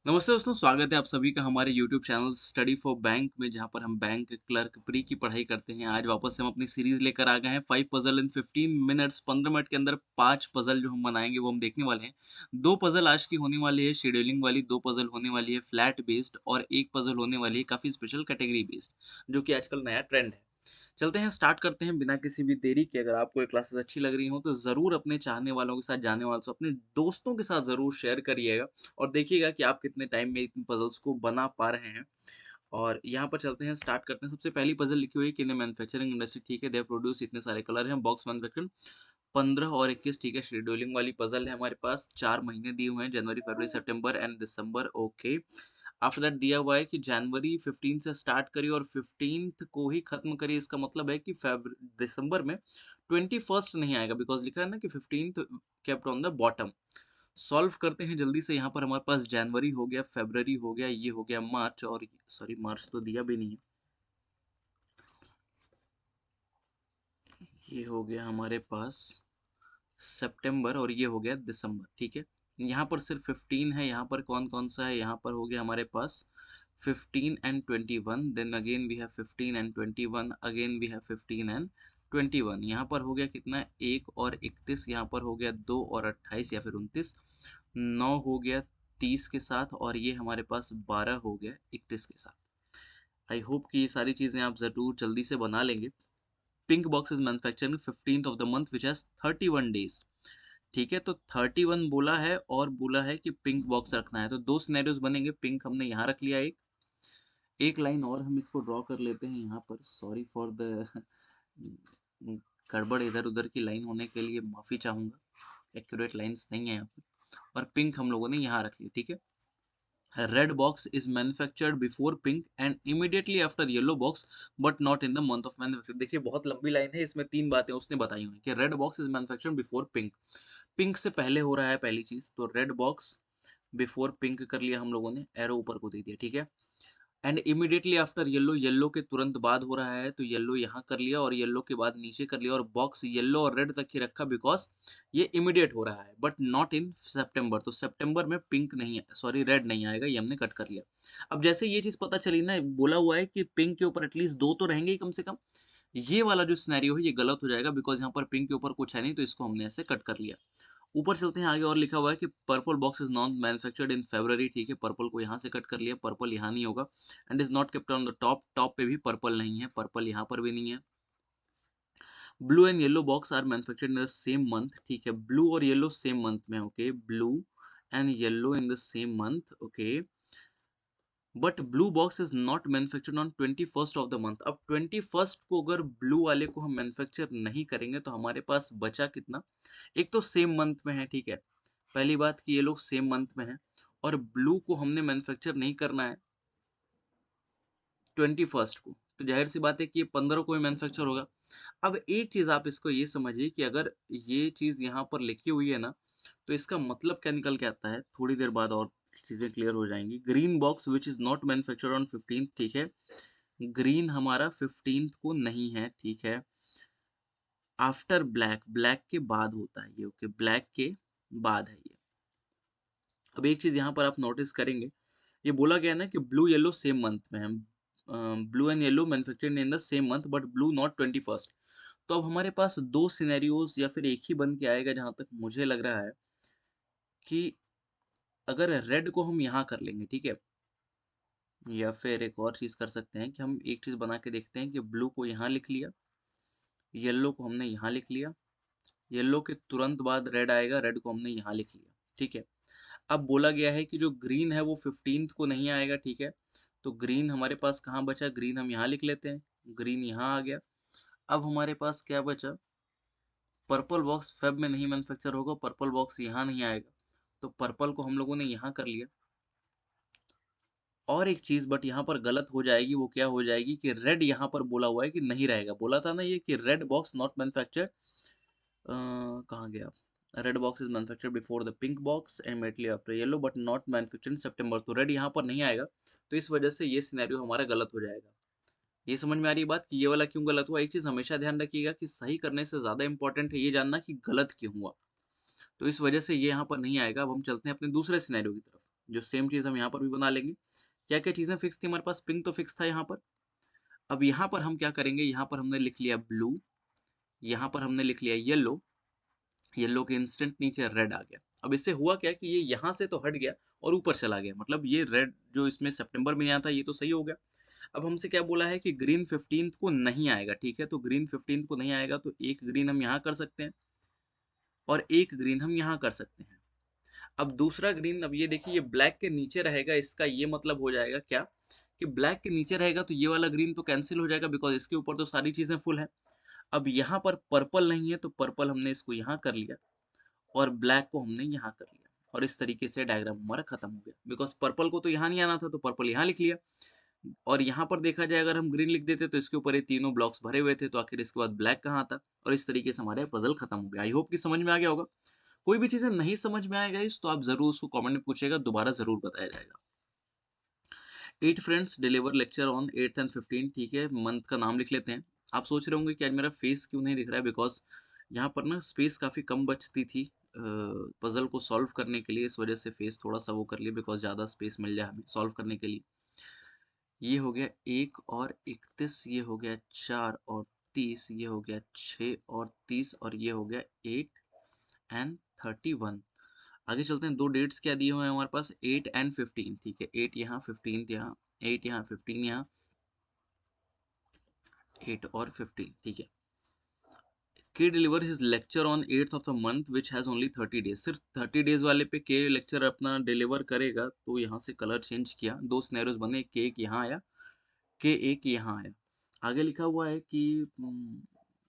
नमस्ते दोस्तों, स्वागत है आप सभी का हमारे YouTube channel study for bank में, जहाँ पर हम बैंक क्लर्क प्री की पढ़ाई करते हैं। आज वापस से हम अपनी सीरीज़ लेकर आ गए हैं 5 पज़ल इन 15 मिनट्स। 15 मिनट के अंदर 5 पज़ल जो हम बनाएँगे वो हम देखने वाले हैं। 2 पज़ल आज की होने वाली है शेड्यूलिंग वाली, 2 पज़ल होने वाली है फ्लैट बेस्ड और 1 पज़ल होने वाली है काफ़ी स्पेशल कैटेगरी बेस्ड, जो कि आजकल नया ट्रेंड है। चलते हैं, स्टार्ट करते हैं बिना किसी भी देरी के। अगर आपको ये क्लासेस अच्छी लग रही हो तो ज़रूर अपने चाहने वालों के साथ, जानने वालों से, अपने दोस्तों के साथ ज़रूर शेयर करिएगा और देखिएगा कि आप कितने टाइम में इन पज़ल्स को बना पा रहे हैं। और यहाँ पर चलते हैं, स्टार्ट करते हैं। सबसे पहली पज़ल लिखी हुई है कि इन मैन्युफैक्चरिंग इंडस्ट्री, ठीक है, दे हैव प्रोड्यूस, इतने सारे कलर हैं, बॉक्स मैन्युफैक्चरिंग 15 और 21, ठीक है, शेड्यूलिंग वाली पज़ल है हमारे पास। 4 महीने दिए हुए हैं, January, February, September and December, okay. After that दिया हुआ है कि जनवरी 15 से स्टार्ट करिए और 15th को ही खत्म करिए। इसका मतलब है कि दिसंबर में 21st नहीं आएगा, बिकॉज़ लिखा है ना कि 15th kept on the bottom. Solve करते हैं जल्दी से। यहाँ पर हमारे पास जनवरी हो गया, फरवरी हो गया, ये हो गया मार्च, और सॉरी मार्च तो दिया भी नहीं है। ये हो गया हमारे पास सितंबर और ये हो गया दिसंबर, ठीक है। यहाँ पर सिर्फ 15 है, यहाँ पर कौन कौन सा है, यहाँ पर हो गया हमारे पास 15 and 21, then again we have 15 and 21, again we have 15 and 21। यहाँ पर हो गया कितना, 1 और 31, यहाँ पर हो गया 2 और 28 या फिर 29, 9 हो गया 30 के साथ, और ये हमारे पास 12 हो गया 31 के साथ। आई होप कि ये सारी चीज़ें आप ज़रूर जल्दी से बना लेंगे। Pink box is manufactured 15th of the month which has 31 days, ठीक है। तो 31 बोला है और बोला है कि पिंक बॉक्स रखना है, तो दो सिनेरियोज बनेंगे। पिंक हमने यहाँ रख लिया, एक एक लाइन और हम इसको ड्रॉ कर लेते हैं यहाँ पर। सॉरी फॉर द गड़बड़, इधर उधर की लाइन होने के लिए माफ़ी चाहूँगा, एक्यूरेट लाइंस नहीं है यहाँ पर। और पिंक हम लोगों ने यहाँ रख ली, ठीक है। Red box is manufactured before pink and immediately after yellow box but not in the month of manufacture. देखिए बहुत लंबी लाइन है, इसमें तीन बातें उसने बताई हुई हैं कि red box is manufactured before pink, pink से पहले हो रहा है पहली चीज, तो रेड बॉक्स बिफोर पिंक कर लिया हम लोगों ने, एरो ऊपर को दे दिया, ठीक है। And immediately after yellow, yellow के तुरंत बाद हो रहा है, तो येलो यहाँ कर लिया और येलो के बाद नीचे कर लिया, और बॉक्स येलो और रेड तक ही रखा बिकॉज ये इमीडिएट हो रहा है, बट नॉट इन सितंबर। तो सितंबर में पिंक नहीं है, सॉरी रेड नहीं आएगा, ये हमने कट कर लिया। अब जैसे ये चीज पता चली ना, बोला हुआ है कि पिंक के ऊपर एटलीस्ट दो तो रहेंगे ही कम से कम, ये वाला जो सिनेरियो है ये गलत हो जाएगा बिकॉज यहाँ पर पिंक के ऊपर कुछ है नहीं, तो इसको हमने ऐसे कट कर लिया। ऊपर चलते हैं आगे, और लिखा हुआ है कि purple box is non manufactured in February, ठीक है, पर्पल को यहाँ से कट कर लिया, पर्पल यहाँ नहीं होगा। And is not kept on the top, top पे भी पर्पल नहीं है, पर्पल यहाँ पर भी नहीं है। Blue and yellow box are manufactured in the same month, ठीक है, ब्लू और येलो सेम मंथ में, okay, blue and yellow in the same month, okay. But blue box is not manufactured on 21st of the month. अब 21st को अगर blue वाले को हम मैन्युफैक्चर नहीं करेंगे तो हमारे पास बचा कितना, एक तो सेम मंथ में है, ठीक है, पहली बात कि ये लोग सेम मंथ में है, और ब्लू को हमने मैन्युफैक्चर नहीं करना है 21st को, तो जाहिर सी बात है कि ये 15 को ही मैन्युफैक्चर होगा। अब एक चीज आप इसको ये समझिए कि अगर ये चीज यहाँ पर लिखी हुई है ना, तो इसका मतलब क्या निकल के आता है, थोड़ी देर बाद और चीजें क्लियर हो जाएंगी। Green box which is not manufactured on 15th, ठीक है, ग्रीन हमारा 15th को नहीं है, ठीक है। आफ्टर ब्लैक, ब्लैक के बाद होता है ये, ओके, ब्लैक के बाद है ये। अब एक चीज यहाँ पर आप नोटिस करेंगे, ये बोला गया है ना कि ब्लू येलो सेम मंथ में है, blue and yellow manufactured in the same month but blue not 21st। तो अब हमारे पास दो सिनेरियोज या फिर एक ही बन के आएगा, जहां तक मुझे लग रहा है कि अगर रेड को हम यहाँ कर लेंगे, ठीक है, या फिर एक और चीज कर सकते हैं कि हम एक चीज बना के देखते हैं कि ब्लू को यहाँ लिख लिया, येलो को हमने यहाँ लिख लिया, येलो के तुरंत बाद रेड आएगा, रेड को हमने यहाँ लिख लिया, ठीक है। अब बोला गया है कि जो ग्रीन है वो 15th को नहीं आएगा, ठीक है, तो ग्रीन हमारे पास कहाँ बचा, ग्रीन हम यहाँ लिख लेते हैं, ग्रीन यहाँ आ गया। अब हमारे पास क्या बचा, पर्पल बॉक्स फेब में नहीं मैन्युफैक्चर होगा, पर्पल बॉक्स यहाँ नहीं आएगा, तो पर्पल को हम लोगों ने यहाँ कर लिया। और एक चीज बट यहाँ पर गलत हो जाएगी, वो क्या हो जाएगी कि रेड यहाँ पर बोला हुआ है कि नहीं रहेगा, बोला था ना ये कि रेड बॉक्स नॉट मैन्युफैक्चर्ड, कहाँ गया, red box is manufactured before the pink box and immediately after yellow but not manufactured in September, तो रेड यहाँ पर नहीं आएगा, तो इस वजह से ये सिनेरियो हमारा गलत हो जाएगा। ये समझ में आ रही बात कि ये वाला क्यों गलत हुआ। एक चीज हमेशा ध्यान रखिएगा कि सही करने से ज्यादा इंपॉर्टेंट है ये जानना कि गलत क्यों हुआ, तो इस वजह से ये यहाँ पर नहीं आएगा। अब हम चलते हैं अपने दूसरे सिनेरियो की तरफ। जो सेम चीज़ हम यहाँ पर भी बना लेंगे। क्या क्या चीज़ें फिक्स थी हमारे पास, पिंक तो फिक्स था यहाँ पर। अब यहाँ पर हम क्या करेंगे, यहाँ पर हमने लिख लिया ब्लू, यहाँ पर हमने लिख लिया येलो, येलो के इंस्टेंट नीचे रेड आ गया। अब इससे हुआ क्या कि ये यहाँ से तो हट गया और ऊपर चला गया, मतलब ये रेड जो इसमें सितंबर में आया था ये तो सही हो गया। अब हमसे क्या बोला है कि ग्रीन 15 को नहीं आएगा, ठीक है, तो ग्रीन 15 को नहीं आएगा तो एक ग्रीन हम यहाँ कर सकते हैं और एक ग्रीन हम यहाँ कर सकते हैं। अब दूसरा ग्रीन, अब ये देखिए ये ब्लैक के नीचे रहेगा, इसका ये मतलब हो जाएगा क्या कि ब्लैक के नीचे रहेगा तो ये वाला ग्रीन तो कैंसिल हो जाएगा बिकॉज इसके ऊपर तो सारी चीजें फुल है। अब यहाँ पर पर्पल नहीं है तो पर्पल हमने इसको यहाँ कर लिया और ब्लैक को हमने यहाँ कर लिया और इस तरीके से डायग्राम हमारा खत्म हो गया बिकॉज पर्पल को तो यहाँ नहीं आना था तो पर्पल यहाँ लिख लिया। और यहाँ पर देखा जाए अगर हम ग्रीन लिख देते तो इसके ऊपर ये तीनों ब्लॉक्स भरे हुए थे तो आखिर इसके बाद ब्लैक कहाँ आता, और इस तरीके से हमारा पजल खत्म हो गया। आई होप कि समझ में आ गया होगा। कोई भी चीजें नहीं समझ में आएगा इस तो आप जरूर उसको कमेंट में पूछेगा, दोबारा जरूर बताया जाएगा। 8 friends deliver lecture on 8th and 15, ठीक है, मंथ का नाम लिख लेते हैं। आप सोच रहे होंगे कि आज मेरा फेस क्यों नहीं दिख रहा है, बिकॉज यहाँ पर ना स्पेस काफ़ी कम बचती थी पजल को सॉल्व करने के लिए, इस वजह से फेस थोड़ा सा वो कर लिया बिकॉज ज़्यादा स्पेस मिल जाए हमें सॉल्व करने के लिए। ये हो गया 1 और 31, ये हो गया 4 और 30, ये हो गया 6 और 30 और ये हो गया 8 एंड 31। आगे चलते हैं, दो डेट्स क्या दिए हुए हैं हमारे पास, 8 एंड 15, ठीक है, 8 यहाँ 15 यहाँ, 8 यहाँ 15 यहाँ, 8 और 15, ठीक है। के deliver his lecture on 8th of the month which has only 30 days, सिर्फ 30 डेज वाले पे के लेक्चर अपना डिलीवर करेगा, तो यहाँ से कलर चेंज किया, दो सिनेरियोज बने, के एक यहाँ आया, के एक यहाँ आया। आगे लिखा हुआ है कि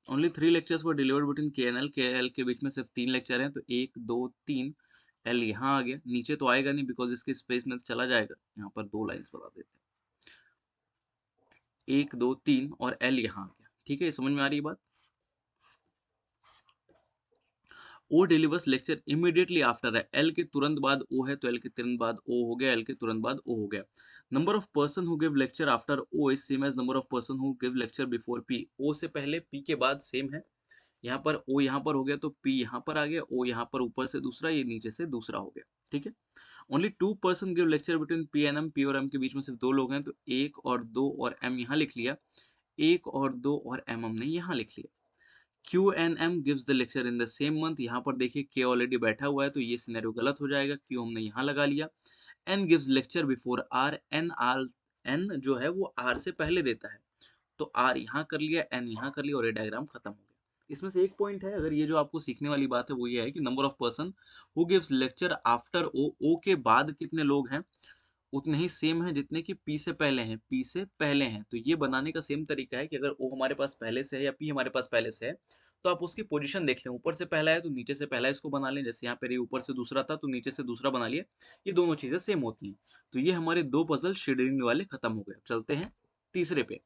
only 3 lectures were delivered between के एल के बीच में सिर्फ 3 लेक्चर हैं, तो 1 2 3, एल यहाँ आ गया, नीचे तो आएगा नहीं बिकॉज इसके स्पेस में चला जाएगा, यहाँ पर दो लाइंस बना देते हैं, 1 2 3 और एल यहाँ आ गया, ठीक है, समझ में आ रही है बात। ओ डिलीवर्स लेक्चर इमीडिएटली आफ्टर है, एल के तुरंत बाद ओ है तो एल के तुरंत बाद ओ हो गया, एल के तुरंत बाद ओ हो गया। Number of person who give lecture after O is same as number of person who give lecture before P, O से पहले पी के बाद सेम है, यहाँ पर ओ यहाँ पर हो गया तो पी यहाँ पर आ गया, ओ यहाँ पर ऊपर से दूसरा, ये नीचे से दूसरा हो गया, ठीक है। Only 2 person give lecture between P and M, P और एम के बीच में सिर्फ दो लोग हैं, तो 1 और 2 और एम यहाँ लिख लिया, 1 और 2 और एम हमने यहाँ लिख लिया। Q N M gives the lecture in the same month, यहाँ पर देखिए के ऑलरेडी बैठा हुआ है तो ये सिनेरियो गलत हो जाएगा, क्यू हमने यहाँ लगा लिया। N gives lecture before R, N जो है वो आर से पहले देता है, तो आर यहाँ कर लिया, एन यहाँ कर लिया और ये डायग्राम खत्म हो गया। इसमें से एक पॉइंट है, अगर ये जो आपको सीखने वाली बात है वो ये है कि number of person who gives lecture after O, O के बाद कितने लोग हैं उतने ही सेम है जितने कि पी से पहले हैं, पी से पहले हैं, तो ये बनाने का सेम तरीका है कि अगर ओ हमारे पास पहले से है या पी हमारे पास पहले से है तो आप उसकी पोजीशन देख लें, ऊपर से पहला है तो नीचे से पहला इसको बना लें, जैसे यहाँ पे ऊपर से दूसरा था तो नीचे से दूसरा बना लिया, ये दोनों चीजें सेम होती हैं। तो ये हमारे दो पजल शेड्यूलिंग वाले खत्म हो गए। चलते हैं तीसरे पे।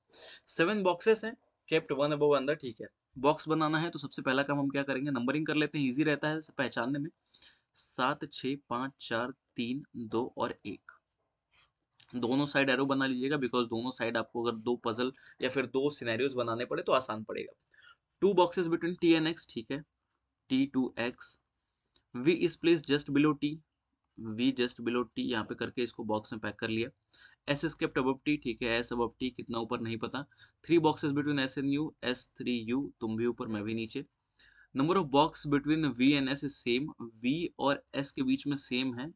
7 बॉक्सेस हैं, केप्ट वन अबव अंदर, ठीक है। बॉक्स बनाना है तो सबसे पहला काम हम क्या करेंगे, नंबरिंग कर लेते हैं, ईजी रहता है पहचानने में। 7 6 5 4 3 2 और 1, दोनों साइड एरो बना लीजिएगा बिकॉज दोनों साइड आपको अगर दो पजल या फिर दो सिनेरियोज बनाने पड़े तो आसान पड़ेगा। 2 boxes between T and X, ठीक है, T two X, V is place just below T, V just below T, यहाँ पे करके इसको बॉक्स में पैक कर लिया। S is kept above T, ठीक है, एस अबव टी कितना ऊपर नहीं पता। 3 boxes between S and U, S 3 U, तुम भी ऊपर मैं भी नीचे। Number of box between V and S is same, V और एस के बीच में सेम है,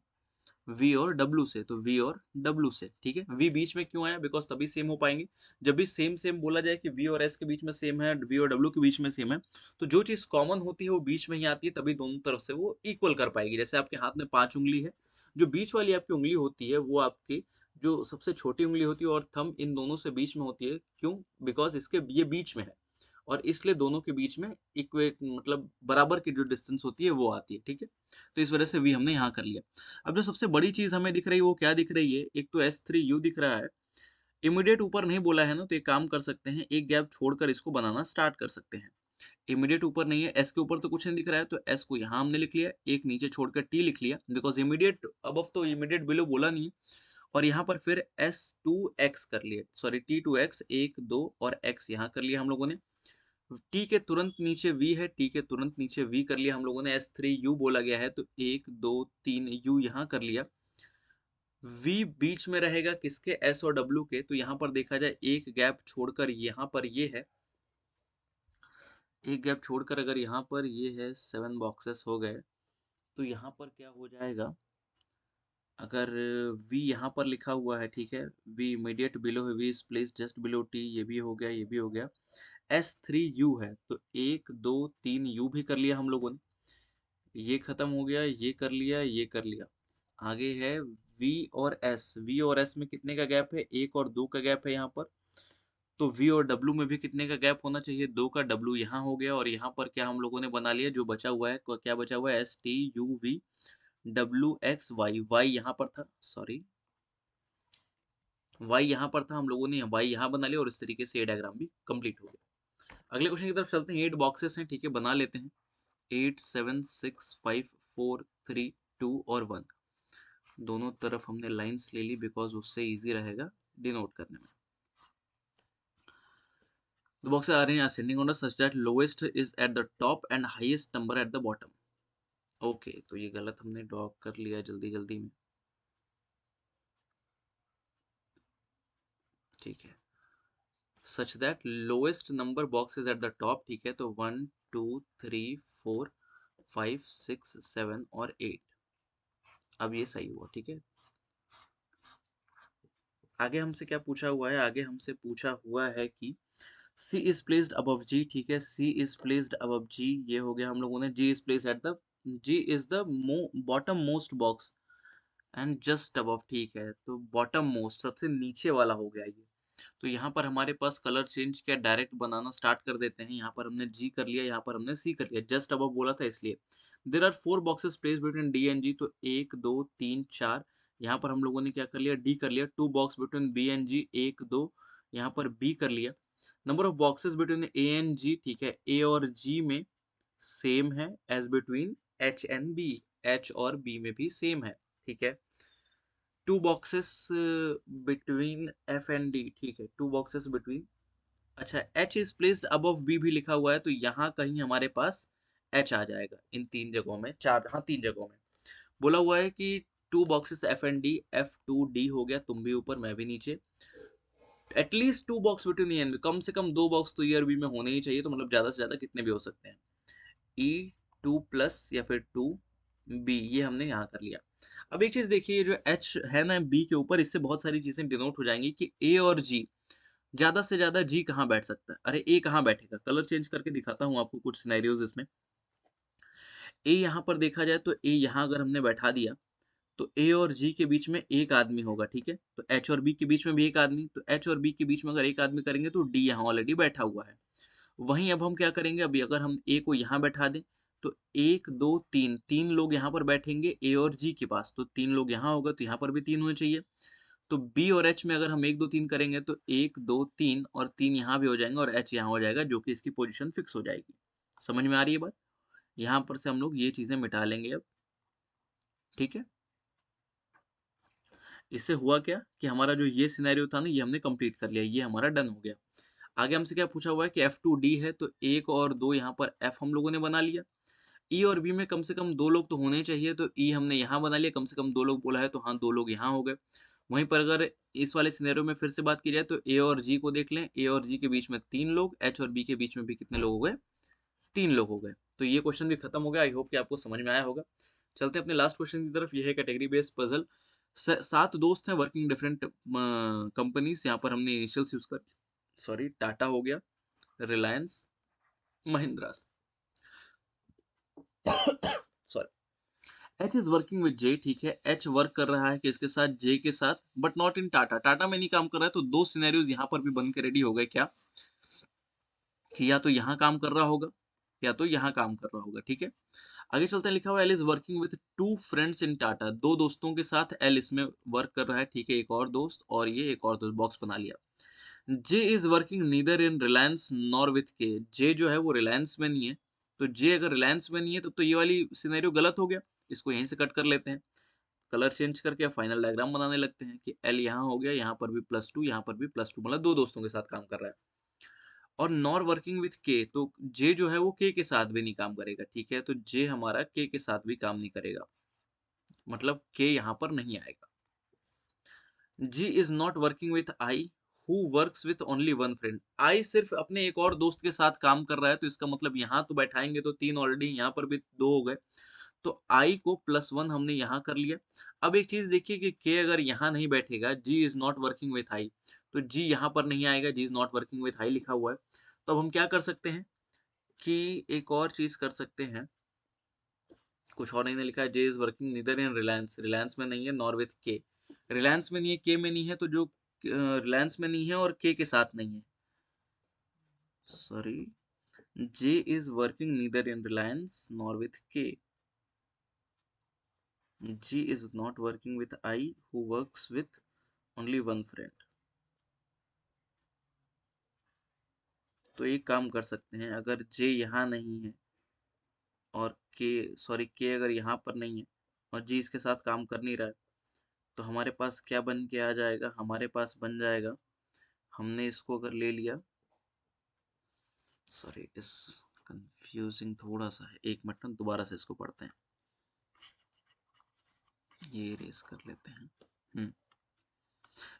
V और W से, तो V और W से, ठीक है। V बीच में क्यों आया, बिकॉज तभी सेम हो पाएंगे, जब भी सेम सेम बोला जाए कि V और S के बीच में सेम है, V और W के बीच में सेम है, तो जो चीज कॉमन होती है वो बीच में ही आती है, तभी दोनों तरफ से वो इक्वल कर पाएगी। जैसे आपके हाथ में 5 उंगली है, जो बीच वाली आपकी उंगली होती है वो आपकी जो सबसे छोटी उंगली होती है और थंब इन दोनों से बीच में होती है, क्यों, बिकॉज इसके ये बीच में है और इसलिए दोनों के बीच में इक्वेट मतलब बराबर की जो डिस्टेंस होती है वो आती है, ठीक है। तो इस वजह से वी हमने यहाँ कर लिया। अब जो सबसे बड़ी चीज हमें दिख रही है वो क्या दिख रही है, एक तो S3U दिख रहा है, इमीडिएट ऊपर नहीं बोला है ना, तो एक काम कर सकते हैं, एक गैप छोड़कर इसको बनाना स्टार्ट कर सकते हैं। इमीडिएट ऊपर नहीं है, एस के ऊपर तो कुछ नहीं दिख रहा है तो एस को यहाँ हमने लिख लिया, एक नीचे छोड़कर टी लिख लिया बिकॉज इमीडिएट अबव तो इमीडिएट बिलो बोला नहीं है, और यहाँ पर फिर S2X कर लिया, सॉरी T2X, 1 2 और X यहाँ कर लिया हम लोगों ने। टी के तुरंत नीचे वी है, टी के तुरंत नीचे वी कर लिया हम लोगों ने, S3U बोला गया है तो 1 2 3 U यहाँ कर लिया। वी बीच में रहेगा किसके, एस और डब्ल्यू के। तो यहाँ पर देखा जाए एक गैप छोड़कर यहाँ पर ये है, एक गैप छोड़कर अगर यहाँ पर ये है 7 बॉक्सेस हो गए, तो यहाँ पर क्या हो जाएगा, अगर v यहाँ पर लिखा हुआ है, ठीक है, v इमीडिएट बिलो है, v is place just below t, ये भी हो गया, ये भी हो गया। S3u है, तो 1 2 3 u भी कर लिया हम लोगों ने, ये खत्म हो गया, ये कर लिया, ये कर लिया। आगे है v और s, v और s में कितने का गैप है, 1 और 2 का गैप है यहाँ पर। तो v और w में भी कितने का गैप होना चाहिए, 2 का। w यहाँ हो गया, और यहाँ पर क्या हम लोगों ने बना लिया, जो बचा हुआ है, क्या बचा हुआ है, S T U V WX Y, y यहाँ पर था, सॉरी, y यहाँ पर था, हम लोगों ने y यहाँ बना लिया, और इस तरीके से ये डायग्राम भी कंप्लीट हो गया। अगले क्वेश्चन की तरफ चलते हैं। 8 बॉक्सेस हैं, ठीक है, बना लेते हैं। 8 7 6 5 4 3 2 और 1, दोनों तरफ हमने लाइंस ले ली, बिकॉज उससे इजी रहेगा डिनोट करने में। The boxes are in ascending order such that lowest is at the top and highest number at the bottom. Okay, तो ये गलत हमने ड्रॉ कर लिया जल्दी जल्दी में, ठीक है, such that lowest number box is at the top, ठीक है। तो 1 2 3 4 5 6 7 और 8, अब ये सही हुआ, ठीक है। आगे हमसे क्या पूछा हुआ है, आगे हमसे पूछा हुआ है कि C is placed above G, ठीक है, C is placed above G, ये हो गया हम लोगों ने। G is placed at the, G is the bottom most box and just above, ठीक है, तो बॉटम मोस्ट सबसे नीचे वाला हो गया ये। तो यहाँ पर हमारे पास कलर चेंज क्या, डायरेक्ट बनाना स्टार्ट कर देते हैं। यहाँ पर हमने जी कर लिया, यहाँ पर हमने सी कर लिया, जस्ट अबव बोला था इसलिए। There are 4 boxes place between D and G, तो 1 2 3 4, यहाँ पर हम लोगों ने क्या कर लिया, डी कर लिया। 2 box between B and G, 1 2, यहाँ पर बी कर लिया। Number of boxes between A and G, ठीक है, ए और जी में सेम है as between H and B, H और बी में भी सेम है, ठीक है। 2 boxes between F and D, ठीक है, 2 बॉक्सेस बिटवीन, अच्छा, H is placed above B भी लिखा हुआ है, तो यहाँ कहीं हमारे पास एच आ जाएगा इन 3 जगहों में, 4, हाँ 3 जगहों में। बोला हुआ है कि 2 boxes F and D, F2D हो गया, तुम भी ऊपर मैं भी नीचे। At least 2 box between E and B, कम से कम 2 बॉक्स तो ई और बी में होने ही चाहिए, तो मतलब ज्यादा से ज्यादा कितने भी हो सकते हैं, E2 प्लस या फिर 2B, ये हमने यहाँ कर लिया। अब एक चीज देखिए, ये जो H है ना B के ऊपर, इससे बहुत सारी चीजें डिनोट हो जाएंगी कि A और G, ज्यादा से ज्यादा G कहाँ बैठ सकता है, अरे A कहाँ बैठेगा। कलर चेंज करके दिखाता हूँ आपको कुछ सिनेरियोज इसमें। A यहाँ पर देखा जाए तो A यहाँ अगर हमने बैठा दिया, तो A और G के बीच में एक आदमी होगा, ठीक है, तो H और B के बीच में भी एक आदमी, तो H और B के बीच में अगर एक आदमी करेंगे तो D यहाँ ऑलरेडी बैठा हुआ है। वहीं अब हम क्या करेंगे, अभी अगर हम ए को यहाँ बैठा दें, तो 1 2 3, 3 लोग यहाँ पर बैठेंगे ए और जी के पास, तो 3 लोग यहाँ होगा, तो यहाँ पर भी 3 होने चाहिए। तो बी और एच में अगर हम 1 2 3 करेंगे, तो 1 2 3 और 3 यहाँ भी हो जाएंगे, और एच यहाँ हो जाएगा, जो कि इसकी पोजीशन फिक्स हो जाएगी। समझ में आ रही है बात। यहाँ पर से हम लोग ये चीजें मिटा लेंगे अब, ठीक है। इससे हुआ क्या कि हमारा जो ये सिनेरियो था ना, ये हमने कंप्लीट कर लिया, ये हमारा डन हो गया। आगे हमसे क्या पूछा हुआ है कि F2D है, तो 1 और 2 यहाँ पर F हम लोगों ने बना लिया। ई और बी में कम से कम 2 लोग तो होने ही चाहिए, तो ई हमने यहाँ बना लिया, कम से कम 2 लोग बोला है, तो हाँ 2 लोग यहाँ हो गए। वहीं पर अगर इस वाले सिनेरियो में फिर से बात की जाए, तो ए और जी को देख लें, ए और जी के बीच में 3 लोग, एच और बी के बीच में भी कितने लोग हो गए, 3 लोग हो गए। तो ये क्वेश्चन भी खत्म हो गया। आई होप कि आपको समझ में आया होगा। चलते हैं अपने लास्ट क्वेश्चन की तरफ। यह है कैटेगरी बेस्ड पजल। 7 दोस्त हैं वर्किंग डिफरेंट कंपनीज, यहाँ पर हमने इनिशियल्स यूज कर, सॉरी, टाटा हो गया, Reliance, Mahindra, sorry, H is working with J, ठीक है, एच वर्क कर रहा है किसके साथ, जे के साथ, but not in Tata, Tata में नहीं काम कर रहा है। तो 2 सिनेरियोज यहाँ पर भी बन के रेडी हो गए, क्या कि या तो यहाँ काम कर रहा होगा, या तो यहाँ काम कर रहा होगा, ठीक है। आगे चलते हैं, लिखा हुआ L is working with 2 friends इन टाटा, 2 दोस्तों के साथ एल इसमें वर्क कर रहा है, ठीक है, एक और दोस्त, और ये एक और दोस्त, बॉक्स बना लिया। J is working neither in Reliance nor with K, J जो है वो रिलायंस में नहीं है, तो जे अगर रिलायंस में नहीं है, तब तो ये वाली सिनेरियो गलत हो गया, इसको यहीं से कट कर लेते हैं। कलर चेंज करके फाइनल डायग्राम बनाने लगते हैं कि एल यहाँ हो गया, यहाँ पर भी +2, यहाँ पर भी +2, मतलब 2 दोस्तों के साथ काम कर रहा है। और नॉर वर्किंग विथ के, तो जे जो है वो के साथ भी नहीं काम करेगा, ठीक है, तो जे हमारा के साथ भी काम नहीं करेगा, मतलब के यहाँ पर नहीं आएगा। G is not working with I who works with only one friend. I सिर्फ अपने एक और दोस्त के साथ काम कर रहा है, तो इसका मतलब यहाँ तो बैठाएंगे तो 3 ऑलरेडी, यहाँ पर भी 2 हो गए। तो आई को +1 हमने यहाँ कर लिया। अब एक चीज देखिए कि के अगर यहाँ नहीं बैठेगा, G is not working with I, तो जी यहाँ पर नहीं आएगा, G is not working with I लिखा हुआ है। तो अब हम क्या कर सकते हैं कि एक और चीज कर सकते हैं, कुछ और नहीं लिखा है। जे is working neither in Reliance, Reliance में नहीं है, नॉर विथ के, रिलायंस में नहीं है, के में नहीं है, तो जो रिलायंस में नहीं है और के साथ नहीं है, sorry, J is working neither in Reliance nor with K, G is not working with I who works with only one friend. तो एक काम कर सकते हैं, अगर जे यहाँ नहीं है और के, सॉरी के अगर यहाँ पर नहीं है और जी इसके साथ काम कर नहीं रहा है, तो हमारे पास क्या बन के आ जाएगा, हमारे पास बन जाएगा, हमने इसको अगर ले लिया, सॉरी इस कंफ्यूजिंग थोड़ा सा है, एक मिनट दोबारा से इसको पढ़ते हैं, ये रेस कर लेते हैं।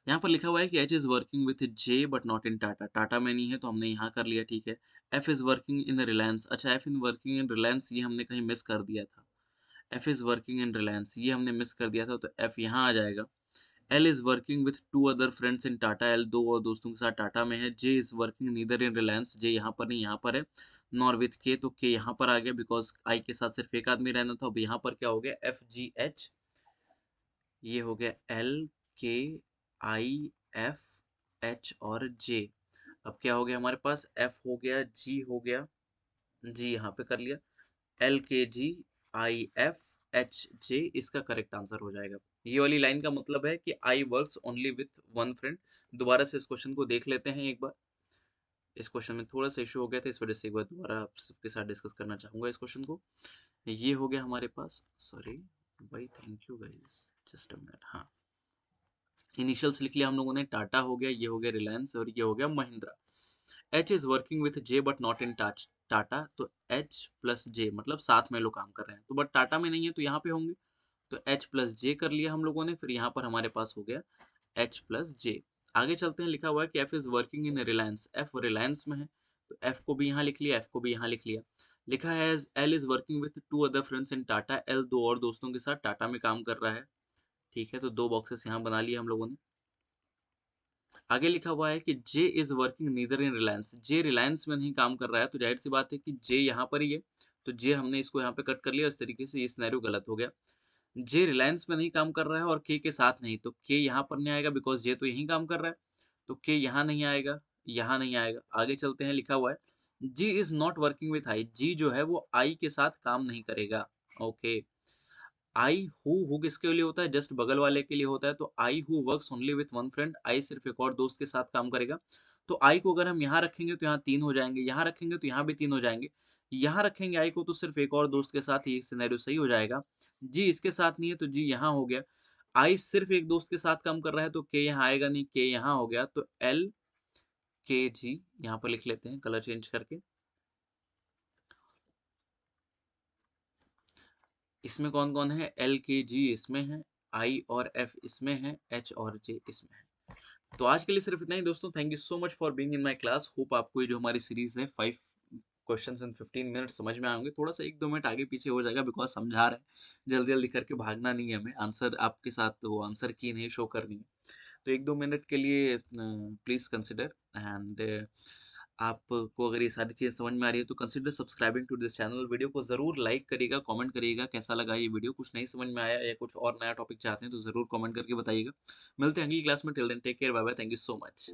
यहाँ पर लिखा हुआ है कि H is working with J but not in Tata, Tata में नहीं है तो हमने यहाँ कर लिया, ठीक है। F is working in Reliance, अच्छा F in working in Reliance ये हमने कहीं मिस कर दिया था, F is working in Reliance ये हमने मिस कर दिया था, तो एफ यहाँ आ जाएगा। L is working with 2 other friends in Tata, L 2 और दोस्तों के साथ टाटा में है। जे is working neither in Reliance, जे यहाँ पर नहीं यहाँ पर है, नॉर विथ के, तो के यहाँ पर आ गया बिकॉज आई के साथ सिर्फ एक आदमी रहना था। अब यहाँ पर क्या हो गया, एफ जी एच, ये हो गया एल के आई एफ एच और जे। अब क्या हो गया हमारे पास, एफ हो गया, जी हो गया, जी यहाँ पे कर लिया, एल के जी आई एफ एच जे, इसका करेक्ट आंसर हो जाएगा। ये वाली लाइन का मतलब है कि I works only with one friend. दोबारा से इस क्वेश्चन को देख लेते हैं एक बार, इस क्वेश्चन में थोड़ा सा इशू हो गया था, इस वजह से एक बार दोबारा आप सबके साथ डिस्कस करना चाहूंगा इस क्वेश्चन को। ये हो गया हमारे पास, सॉरी भाई, thank you guys, just a minute, हाँ, इनिशियल्स लिख लिया हम लोगों ने, टाटा हो गया, ये हो गया रिलायंस और ये हो गया Mahindra. H is working with J but not in touch Tata, तो एच प्लस जे मतलब साथ में लोग काम कर रहे हैं, तो बट टाटा में नहीं है तो यहाँ पे होंगे, तो एच प्लस जे कर लिया हम लोगों ने, फिर यहाँ पर हमारे पास हो गया एच प्लस जे। आगे चलते हैं, लिखा हुआ है कि F is working in Reliance, F Reliance में है, तो एफ को भी यहाँ लिख लिया, एफ को भी यहाँ लिख लिया। लिखा है L is working with 2 other friends in Tata, L 2 और दोस्तों के साथ टाटा में काम कर रहा है, ठीक है, तो 2 बॉक्सेस यहाँ बना लिए हम लोगों ने। आगे लिखा हुआ है कि जे is working neither in Reliance, जे रिलायंस में नहीं काम कर रहा है, तो जाहिर सी बात है कि जे यहाँ पर ही है, तो जे हमने इसको यहाँ पे कट कर लिया, इस तरीके से ये सिनेरियो गलत हो गया। जे रिलायंस में नहीं काम कर रहा है और के साथ नहीं, तो के यहाँ पर नहीं आएगा बिकॉज जे तो यहीं काम कर रहा है, तो के यहाँ नहीं आएगा, यहाँ नहीं आएगा। आगे चलते हैं, लिखा हुआ है G is not working with I, G जो है वो आई के साथ काम नहीं करेगा, ओके। आई हु किसके लिए होता है, जस्ट बगल वाले के लिए होता है, तो I who works only with one friend, I सिर्फ एक और दोस्त के साथ काम करेगा। तो आई को अगर हम यहाँ रखेंगे तो यहाँ 3 हो जाएंगे, यहाँ रखेंगे तो यहाँ भी 3 हो जाएंगे, यहाँ रखेंगे आई को तो सिर्फ एक और दोस्त के साथ, ये सिनेरियो सही हो जाएगा। जी इसके साथ नहीं है तो जी यहाँ हो गया, आई सिर्फ एक दोस्त के साथ काम कर रहा है तो के यहाँ आएगा नहीं, के यहाँ हो गया, तो एल के जी यहाँ पर लिख लेते हैं कलर चेंज करके। इसमें कौन कौन है, एल के जी इसमें है, आई और एफ इसमें है, एच और जे इसमें है। तो आज के लिए सिर्फ इतना ही दोस्तों, thank you so much for being in my class. Hope आपको ये जो हमारी सीरीज है 5 क्वेश्चंस इन 15 मिनट्स समझ में आएंगे, थोड़ा सा 1-2 मिनट आगे पीछे हो जाएगा बिकॉज समझा रहे हैं, जल्दी जल्दी करके भागना नहीं है हमें, आंसर आपके साथ वो आंसर की नहीं शो करनी है, तो 1-2 मिनट के लिए प्लीज कंसिडर। एंड आपको अगर ये सारी चीज़ समझ में आ रही है तो consider subscribing to this channel, video को ज़रूर लाइक करिएगा, कमेंट करिएगा कैसा लगा ये वीडियो, कुछ नहीं समझ में आया या कुछ और नया टॉपिक चाहते हैं तो ज़रूर कमेंट करके बताइएगा। मिलते हैं अगली क्लास में, till then take care, bye bye, thank you so much.